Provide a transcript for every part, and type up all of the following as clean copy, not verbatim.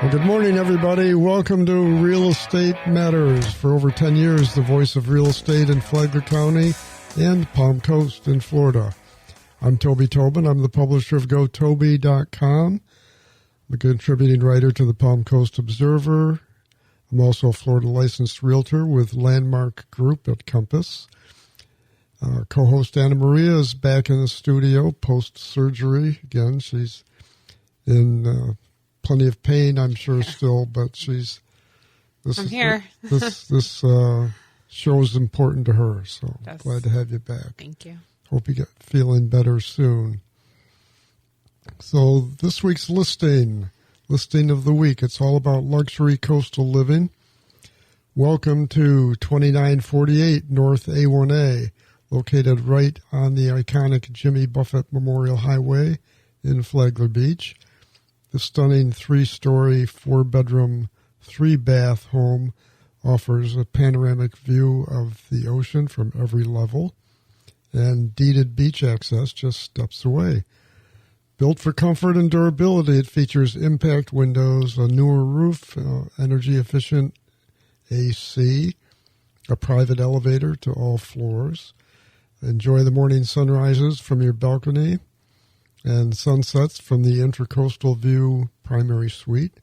Well, good morning, everybody. Welcome to Real Estate Matters. For over 10 years, the voice of real estate in Flagler County and Palm Coast in Florida. I'm Toby Tobin. I'm the publisher of GoToby.com. I'm a contributing writer to the Palm Coast Observer. I'm also a Florida licensed realtor with Landmark Group at Compass. Co-host Anna Maria is back in the studio post-surgery. Again, she's in plenty of pain, I'm sure, still, but I'm here. This show is important to her, so Yes. glad to have you back. Thank you. Hope you get feeling better soon. So this week's listing of the week, it's all about luxury coastal living. Welcome to 2948 North A1A, located right on the iconic Jimmy Buffett Memorial Highway in Flagler Beach. The stunning 3-story, 4-bedroom, 3-bath home offers a panoramic view of the ocean from every level and deeded beach access just steps away. Built for comfort and durability, it features impact windows, a newer roof, energy-efficient AC, a private elevator to all floors. Enjoy the morning sunrises from your balcony and sunsets from the Intracoastal View primary suite.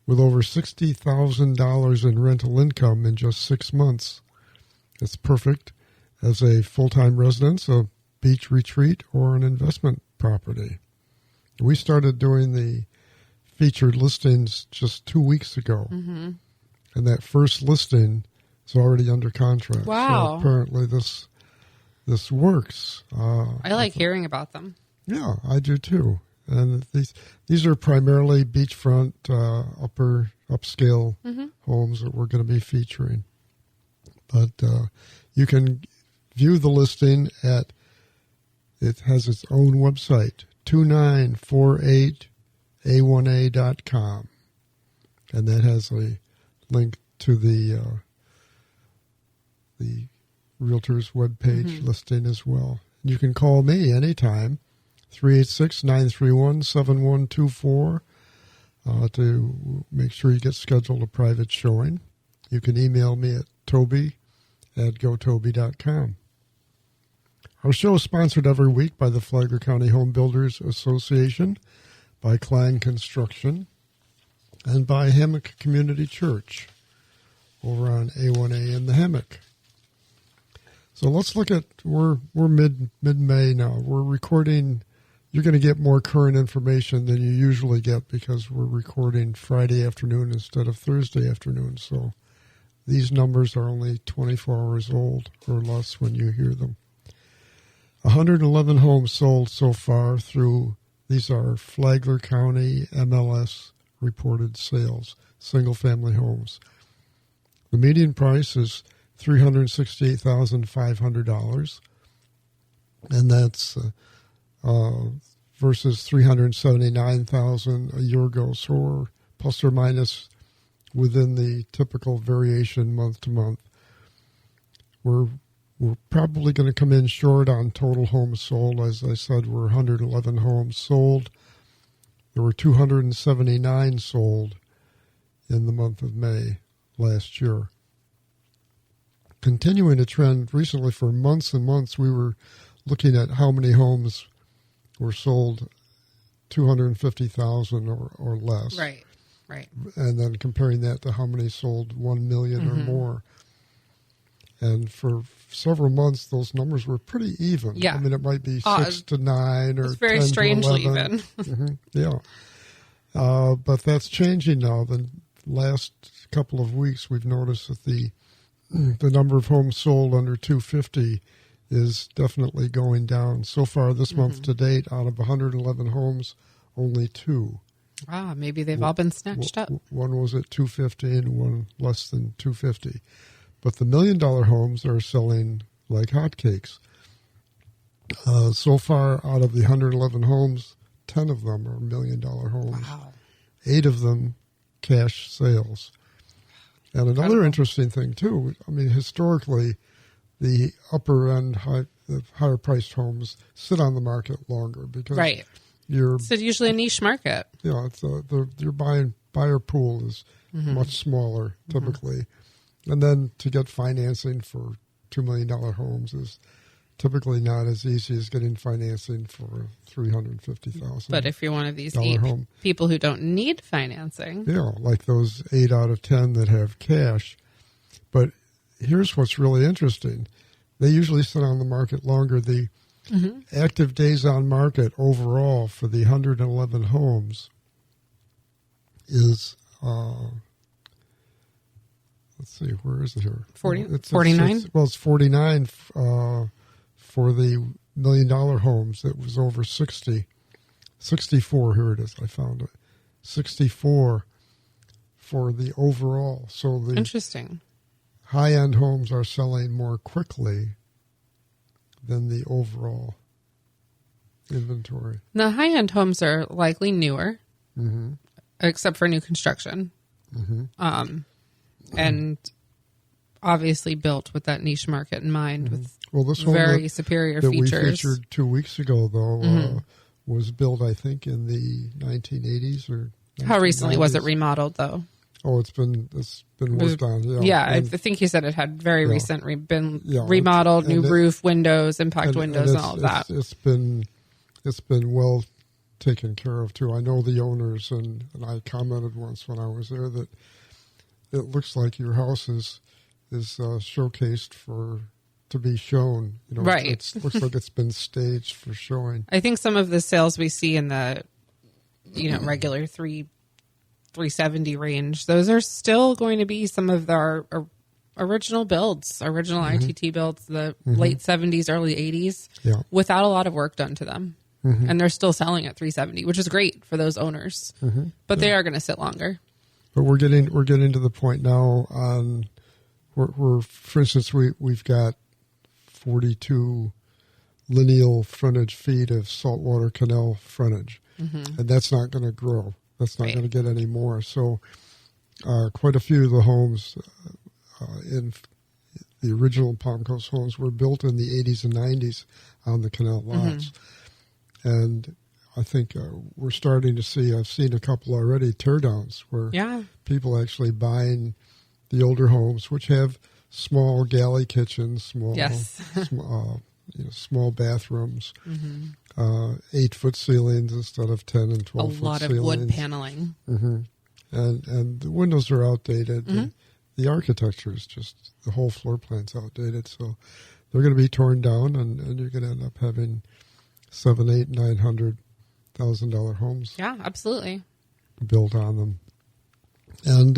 With over $60,000 in rental income in just 6 months, it's perfect as a full-time residence, a beach retreat, or an investment property. We started doing the featured listings just 2 weeks ago, and that first listing is already under contract. Wow. So apparently this works. I like hearing about them. Yeah, I do too. And these are primarily beachfront, upscale homes that we're going to be featuring. But you can view the listing it has its own website, 2948a1a.com. And that has a link to the Realtor's webpage listing as well. You can call me anytime, 386-931-7124, to make sure you get scheduled a private showing. You can email me at toby@gotoby.com. Our show is sponsored every week by the Flagler County Home Builders Association, by Klein Construction, and by Hammock Community Church over on A1A in the Hammock. So let's look at, we're mid-May now. We're recording, you're going to get more current information than you usually get because we're recording Friday afternoon instead of Thursday afternoon. So these numbers are only 24 hours old or less when you hear them. 111 homes sold so far through, these are Flagler County MLS reported sales, single-family homes. The median price is $368,500, and that's versus $379,000 a year ago, so we're plus or minus within the typical variation month to month. We're probably going to come in short on total homes sold. As I said, we're 111 homes sold. There were 279 sold in the month of May last year. Continuing a trend recently for months and months, we were looking at how many homes were sold 250,000 or less. Right. And then comparing that to how many sold 1 million or more. And for several months, those numbers were pretty even. Yeah. I mean, it might be 6 to 9 or 10 very strangely to 11. even. Yeah. But that's changing now. The last couple of weeks, we've noticed that the number of homes sold under 250 is definitely going down. So far this month to date, out of 111 homes, only 2. Wow, maybe they've all been snatched up. One was at 250 and one less than 250. But the $1 million homes are selling like hotcakes. So far, out of the 111 homes, 10 of them are $1 million homes. Wow. 8 of them cash sales. And another interesting thing, too, I mean, historically, the upper end, higher priced homes sit on the market longer because It's usually a niche market. Yeah, it's your buyer pool is much smaller typically, and then to get financing for $2 million homes is typically not as easy as getting financing for $350,000. But if you're one of these people who don't need financing, like those 8 out of 10 that have cash. But here's what's really interesting: they usually sit on the market longer. The active days on market overall for the 111 homes is, let's see, where is it here? 49? It's 49 for the $1 million homes. It was over 60. 64, here it is. I found it. 64 for the overall. So the interesting. High-end homes are selling more quickly than the overall inventory. The high-end homes are likely newer, except for new construction. And obviously built with that niche market in mind, with this very superior that features. We featured 2 weeks ago, though, was built, I think, in the 1980s or 1990s. How recently was it remodeled, though? Oh, it's been worked on. I think you said it had very recent been remodeled, new roof, windows, impact windows, and all of that. It's been well taken care of too. I know the owners, and I commented once when I was there that it looks like your house is showcased to be shown. Right. It looks like it's been staged for showing. I think some of the sales we see in the regular 370 range, those are still going to be some of our original builds, ITT builds, the late 70s, early 80s, without a lot of work done to them. And they're still selling at 370, which is great for those owners. But they are going to sit longer. But we're getting to the point now on where for instance, we've got 42 lineal frontage feet of saltwater canal frontage, and that's not going to grow. That's not going to get any more. So quite a few of the homes in the original Palm Coast homes were built in the 80s and 90s on the canal lots. And I think we're starting to see, I've seen a couple already, teardowns where people actually buying the older homes, which have small galley kitchens, small bathrooms, 8-foot ceilings instead of 10 and 12-foot ceilings. A lot of wood paneling. And the windows are outdated. The architecture is just, the whole floor plan's outdated. So they're going to be torn down, and you're going to end up having $700,000, $800,000, $900,000 homes. Yeah, absolutely. Built on them. And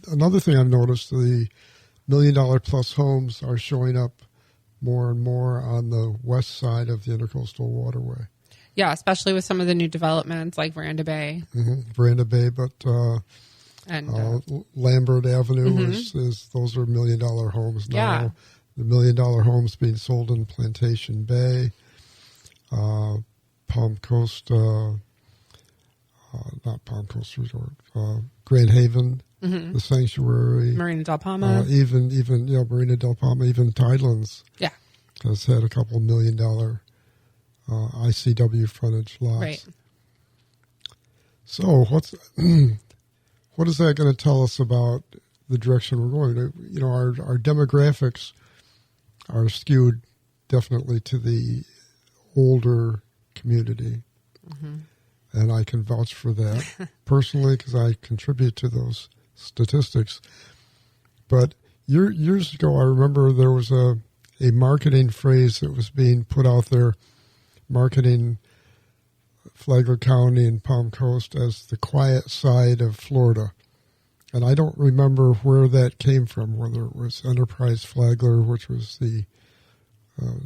another thing I've noticed, the $1 million plus homes are showing up more and more on the west side of the Intercoastal Waterway. Yeah, especially with some of the new developments like Veranda Bay. Veranda Bay, but Lambert Avenue is those are $1 million homes now. Yeah. The $1 million homes being sold in Plantation Bay, Palm Coast, not Palm Coast Resort, Grand Haven, the Sanctuary, Marina Del Palma, even Marina Del Palma, even Tidelands. Yeah, has had a couple $1 million ICW frontage lots. Right. So what is that going to tell us about the direction we're going? Our demographics are skewed definitely to the older community. And I can vouch for that personally because I contribute to those statistics. But years ago, I remember there was a marketing phrase that was being put out there, marketing Flagler County and Palm Coast as the quiet side of Florida. And I don't remember where that came from, whether it was Enterprise Flagler, which was the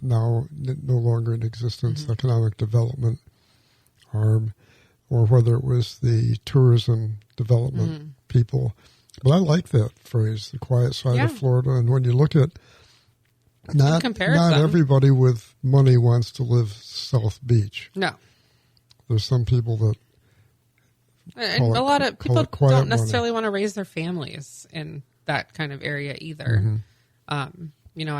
now no longer in existence economic development arm, or whether it was the tourism development people. But I like that phrase, the quiet side of Florida. And when you look at not everybody with money wants to live South Beach. No. There's some people that a lot of people don't necessarily want to raise their families in that kind of area either. I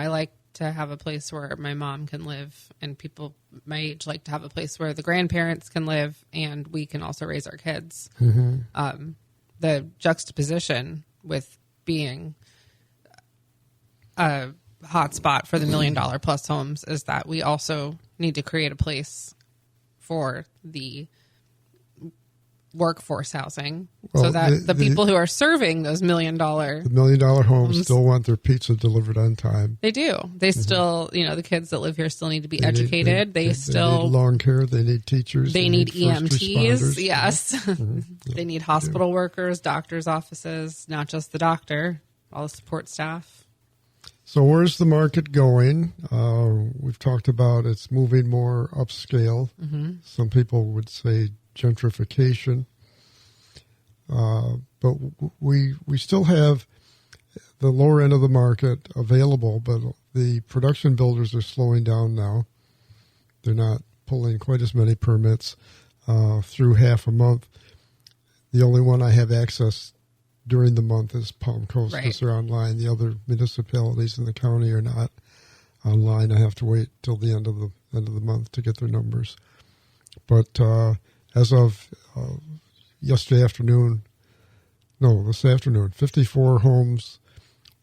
like to have a place where my mom can live, and people my age like to have a place where the grandparents can live, and we can also raise our kids. The juxtaposition with being a hot spot for the $1 million plus homes is that we also need to create a place for the workforce housing, so that the people who are serving those $1 million homes still want their pizza delivered on time. They do. They still, the kids that live here still need to be educated. They still need lawn care. They need teachers. They need EMTs. Yes. They need hospital workers, doctors' offices, not just the doctor, all the support staff. So where's the market going? We've talked about it's moving more upscale. Some people would say gentrification. But we still have the lower end of the market available, but the production builders are slowing down now. They're not pulling quite as many permits through half a month. The only one I have access during the month is Palm Coast because they're online. The other municipalities in the county are not online. I have to wait till the end of the month to get their numbers. But as of this afternoon, 54 homes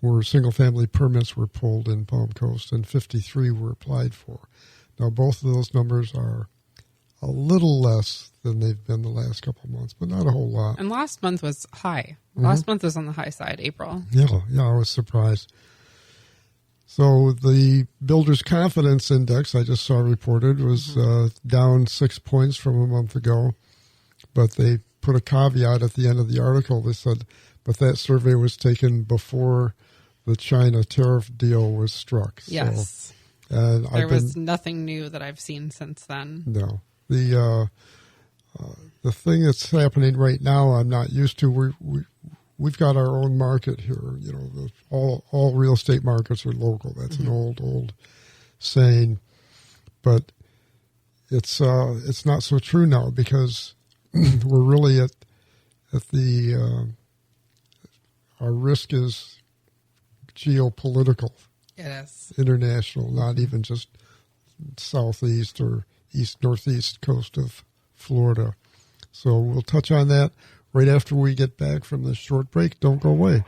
were single-family permits were pulled in Palm Coast, and 53 were applied for. Now, both of those numbers are a little less than they've been the last couple of months, but not a whole lot. And last month was high. Last month was on the high side, April. Yeah, I was surprised. So the Builders Confidence Index I just saw reported was down 6 points from a month ago, but they put a caveat at the end of the article. They said, but that survey was taken before the China tariff deal was struck. Yes. So, there was nothing new that I've seen since then. No. The thing that's happening right now I'm not used to. We've got our own market here. All real estate markets are local. That's an old saying, but it's not so true now because we're really at the our risk is geopolitical. It is international, not even just southeast or northeast coast of Florida. So we'll touch on that right after we get back from this short break. Don't go away.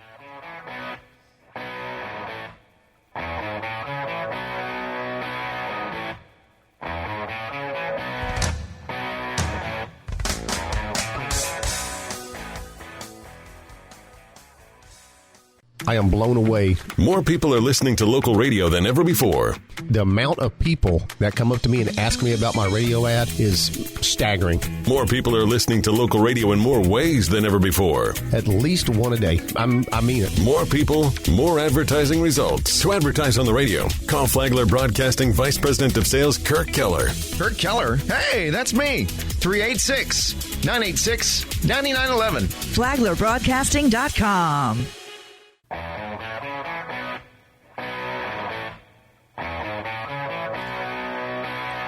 I am blown away. More people are listening to local radio than ever before. The amount of people that come up to me and ask me about my radio ad is staggering. More people are listening to local radio in more ways than ever before. At least one a day. I mean it. More people, more advertising results. To advertise on the radio, call Flagler Broadcasting Vice President of Sales, Kirk Keller. Kirk Keller? Hey, that's me. 386-986-9911. flaglerbroadcasting.com.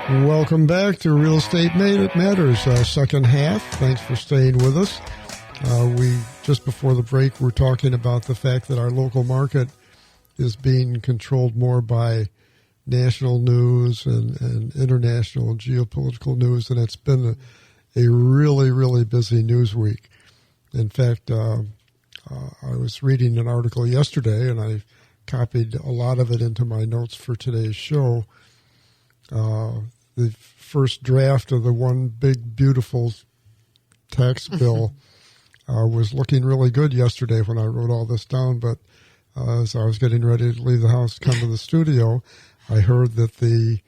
Welcome back to Real Estate Matters, second half. Thanks for staying with us. We just before the break were talking about the fact that our local market is being controlled more by national news and international geopolitical news, and it's been a really, really busy news week. In fact, I was reading an article yesterday, and I copied a lot of it into my notes for today's show. The first draft of the one big, beautiful tax bill was looking really good yesterday when I wrote all this down. But as I was getting ready to leave the house to come to the studio, I heard that the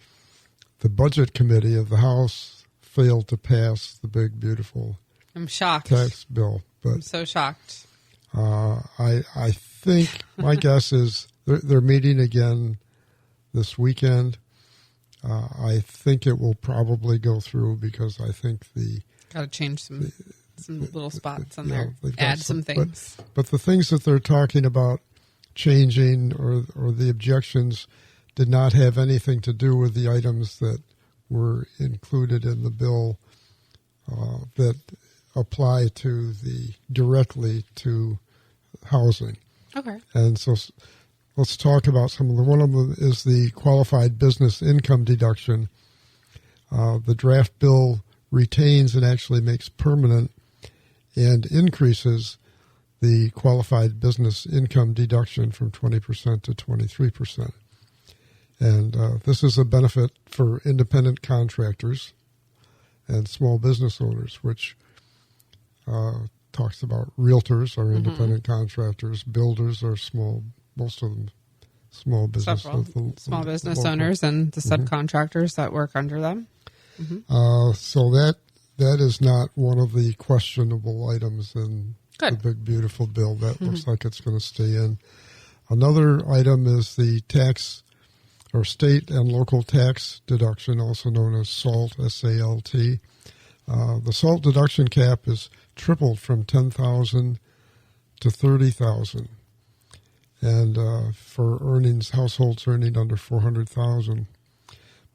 budget committee of the House failed to pass the big, beautiful I'm shocked. Tax bill. But I'm so shocked. I think my guess is they're meeting again this weekend. I think it will probably go through because I think got to change some little spots on there. Add some things. But the things that they're talking about changing or the objections did not have anything to do with the items that were included in the bill that apply directly to housing. Okay. And so let's talk about some of them. One of them is the qualified business income deduction. The draft bill retains and actually makes permanent and increases the qualified business income deduction from 20% to 23%. And this is a benefit for independent contractors and small business owners, which talks about realtors are independent contractors, builders are small, most of them small business. Small business owners and the subcontractors that work under them. So that is not one of the questionable items in the big, beautiful bill. That looks like it's going to stay in. Another item is the tax or state and local tax deduction, also known as SALT, S-A-L-T. The SALT deduction cap is tripled from $10,000 to $30,000, and for households earning under $400,000.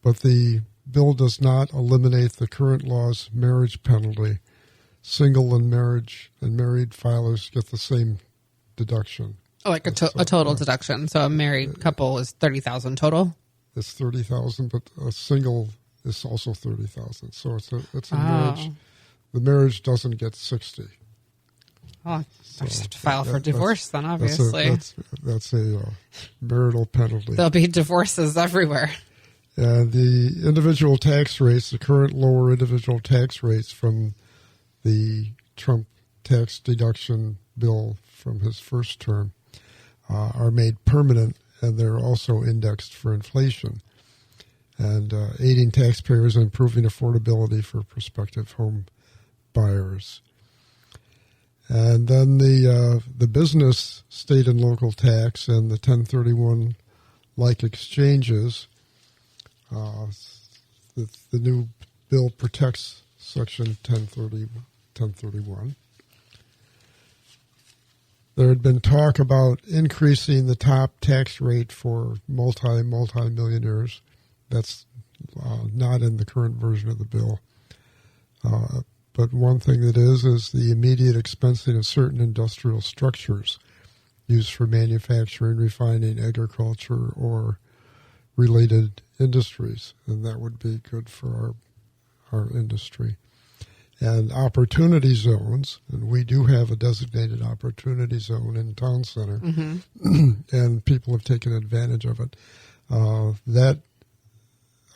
But the bill does not eliminate the current law's marriage penalty. Single and married filers get the same deduction. Like a total deduction. So a married couple is $30,000 total. It's $30,000, but a single is also $30,000. So it's a marriage. The marriage doesn't get $60,000. Oh, I just have to file for divorce then, obviously. That's a marital penalty. There'll be divorces everywhere. And the individual tax rates, the current lower individual tax rates from the Trump tax deduction bill from his first term, are made permanent, and they're also indexed for inflation, and aiding taxpayers and improving affordability for prospective home buyers. And then the business, state, and local tax and the 1031-like exchanges, the new bill protects Section 1031. There had been talk about increasing the top tax rate for multi-millionaires. That's not in the current version of the bill. But one thing that is the immediate expensing of certain industrial structures used for manufacturing, refining, agriculture, or related industries. And that would be good for our industry. And opportunity zones, and we do have a designated opportunity zone in Town Center, and people have taken advantage of it. That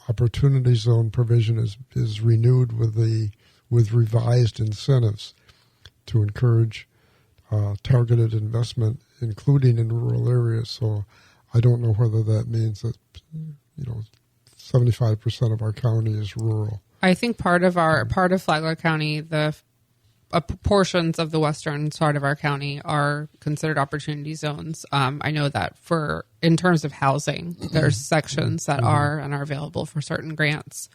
opportunity zone provision is renewed with revised incentives to encourage targeted investment, including in rural areas. So I don't know whether that means that 75% of our county is rural. I think part of Flagler County, the portions of the western side of our county are considered opportunity zones. I know that in terms of housing, there's sections that are available for certain grants.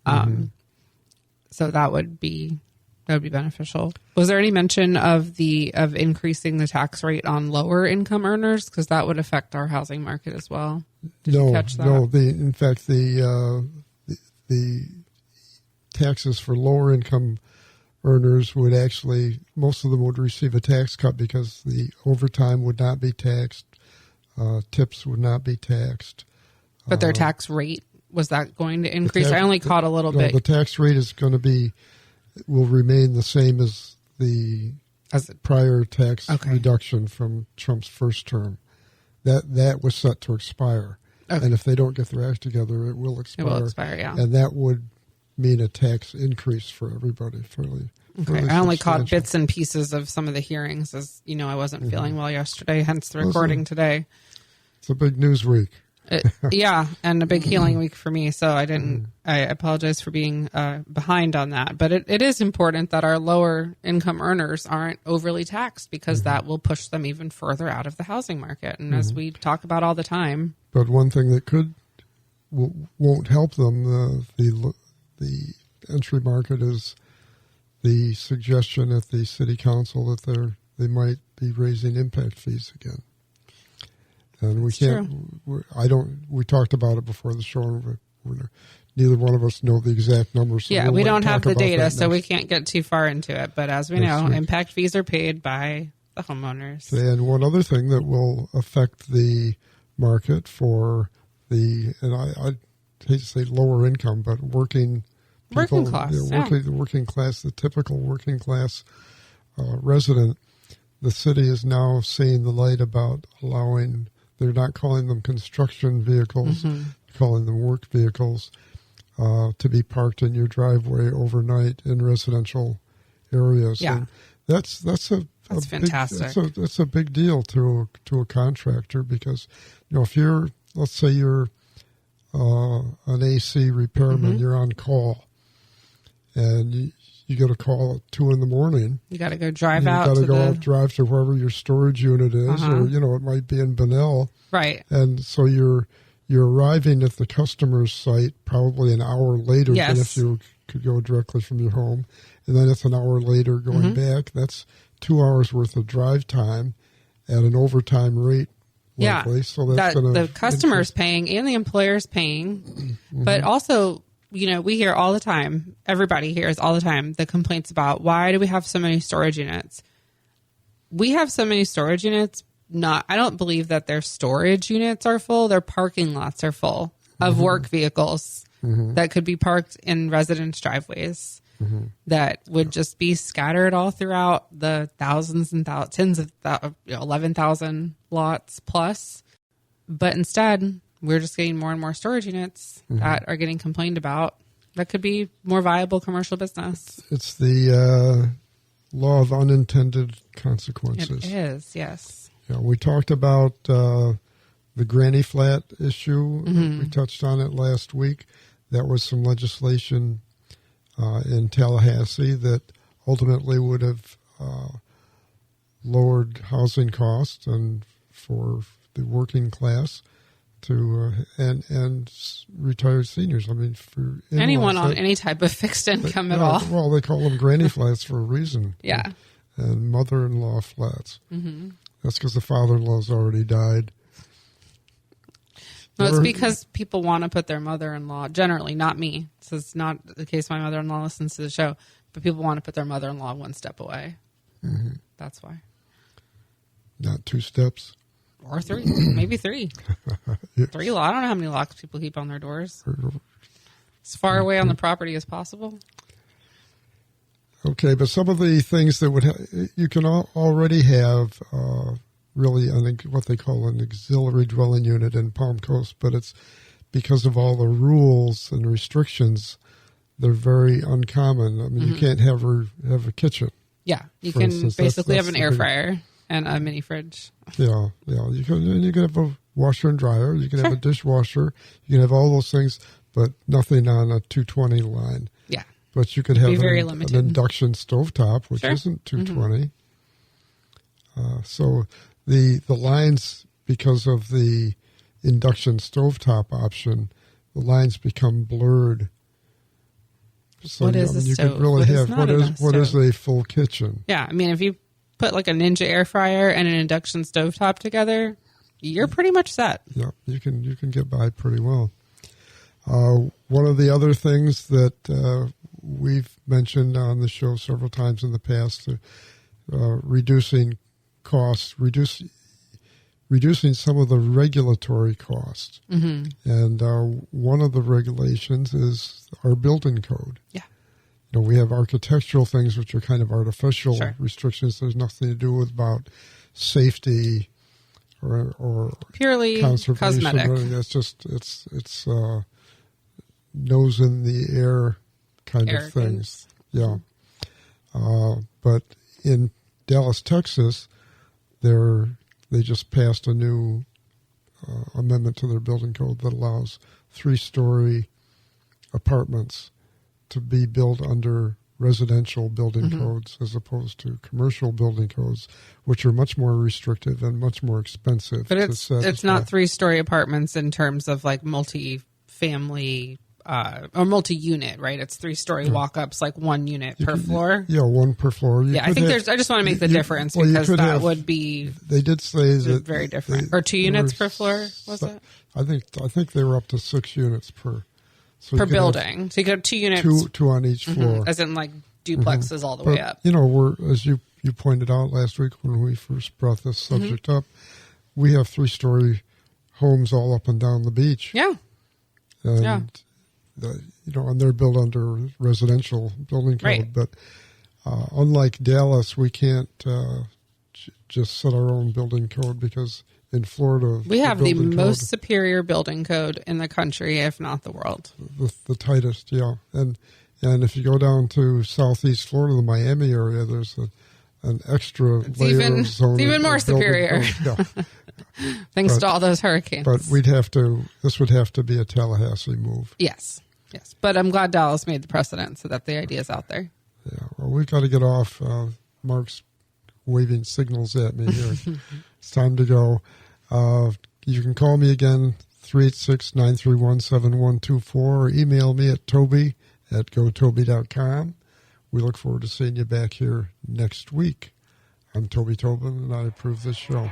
So that would be beneficial. Was there any mention of increasing the tax rate on lower income earners, because that would affect our housing market as well? Did you catch that? No. In fact, the taxes for lower income earners would actually, most of them would receive a tax cut because the overtime would not be taxed, tips would not be taxed. But their tax rate, was that going to increase? I only caught a little bit. The tax rate is going to will remain the same as the prior tax reduction from Trump's first term. That was set to expire. Okay. And if they don't get their act together, it will expire. It will expire, yeah. And that would mean a tax increase for everybody. Fairly I only caught bits and pieces of some of the hearings, as you know, I wasn't feeling well yesterday, hence the recording today. It's a big news week. Yeah, and a big healing week for me, so I apologize for being behind on that. But it is important that our lower income earners aren't overly taxed, because that will push them even further out of the housing market. And as we talk about all the time. But one thing that won't help them, the entry market, is the suggestion at the city council that they might be raising impact fees again. And we can't. We talked about it before the show. Neither one of us know the exact numbers. So we don't have the data, so we can't get too far into it. But as we know, impact fees are paid by the homeowners. And one other thing that will affect the market for and I hate to say lower income, but working people, class, working class, the typical working class resident. The city is now seeing the light about allowing. They're not calling them construction vehicles, calling them work vehicles, to be parked in your driveway overnight in residential areas. Yeah. And that's fantastic. That's a big deal to a contractor, because if let's say you're an AC repairman, you're on call, and you get a call at 2 a.m. You got to go drive out. You got to drive to wherever your storage unit is, or it might be in Bunnell, right? And so you're arriving at the customer's site probably an hour later than if you could go directly from your home, and then it's an hour later going back. That's 2 hours worth of drive time at an overtime rate. Likely. So that's the customer's paying and the employer's paying, but also. We hear all the time, everybody hears all the time, the complaints about why do we have so many storage units? We have so many storage units. I don't believe that their storage units are full. Their parking lots are full of work vehicles that could be parked in residence driveways that would just be scattered all throughout the thousands and tens of 11,000 lots plus. But instead, we're just getting more and more storage units that are getting complained about. That could be more viable commercial business. It's the law of unintended consequences. It is, yes. Yeah, we talked about the granny flat issue. We touched on it last week. That was some legislation in Tallahassee that ultimately would have lowered housing costs and for the working class. And retired seniors. I mean, for anyone on any type of fixed income at all. Well, they call them granny flats for a reason. Yeah. And mother-in-law flats. That's because the father-in-law's already died. No, it's because people want to put their mother-in-law, generally, not me. This is not the case. My mother-in-law listens to the show, but people want to put their mother-in-law one step away. That's why. Not 2 steps. Or 3, maybe 3. Yes. 3 I don't know how many locks people keep on their doors. As far away on the property as possible. Okay, but some of the things that you can already have really what they call an auxiliary dwelling unit in Palm Coast, but it's because of all the rules and restrictions, they're very uncommon. I mean, you can't have a kitchen. Yeah, you can basically have an air fryer and a mini fridge. Yeah. You can have a washer and dryer. You can have a dishwasher. You can have all those things, but nothing on a 220 line. Yeah. But you could have an induction stovetop, which isn't 220. So the lines, because of the induction stovetop option, the lines become blurred. So what is a stove? Could really what is a full kitchen? Yeah, I mean, if you put like a Ninja air fryer and an induction stovetop together, you're pretty much set. Yeah, you can get by pretty well. One of the other things that we've mentioned on the show several times in the past, reducing costs, reducing some of the regulatory costs. And one of the regulations is our building code. Yeah. We have architectural things which are kind of artificial restrictions. There's nothing to do with about safety or purely conservation. cosmetic. It's just it's nose in the air kind of things. Yeah. But in Dallas, Texas, they just passed a new amendment to their building code that allows 3-story apartments to be built under residential building codes as opposed to commercial building codes, which are much more restrictive and much more expensive. But it's not 3-story apartments in terms of like multi-family or multi-unit, right? It's 3-story walk-ups, like 1 unit per floor. Yeah, 1 per floor. I think I just want to make the difference because that would be. They did say that very different. Or 2 units per floor, was it? I think they were up to 6 units per. So per building. So you could have 2 units. Two on each floor. As in like duplexes all the way up. We're, as you pointed out last week when we first brought this subject up, we have 3-story homes all up and down the beach. Yeah. And, Yeah. And they're built under residential building code. Right. But unlike Dallas, we can't just set our own building code because in Florida, We have the building most code, superior building code in the country, if not the world. the tightest, yeah. And if you go down to southeast Florida, the Miami area, there's an extra layer of zoning. It's even more of building superior. code. Yeah. Thanks to all those hurricanes. But this would have to be a Tallahassee move. Yes. But I'm glad Dallas made the precedent so that the idea is out there. Yeah, well, we've got to get off. Mark's waving signals at me here. It's time to go. You can call me again, 386-931-7124, or email me at toby@gotoby.com. We look forward to seeing you back here next week. I'm Toby Tobin, and I approve this show.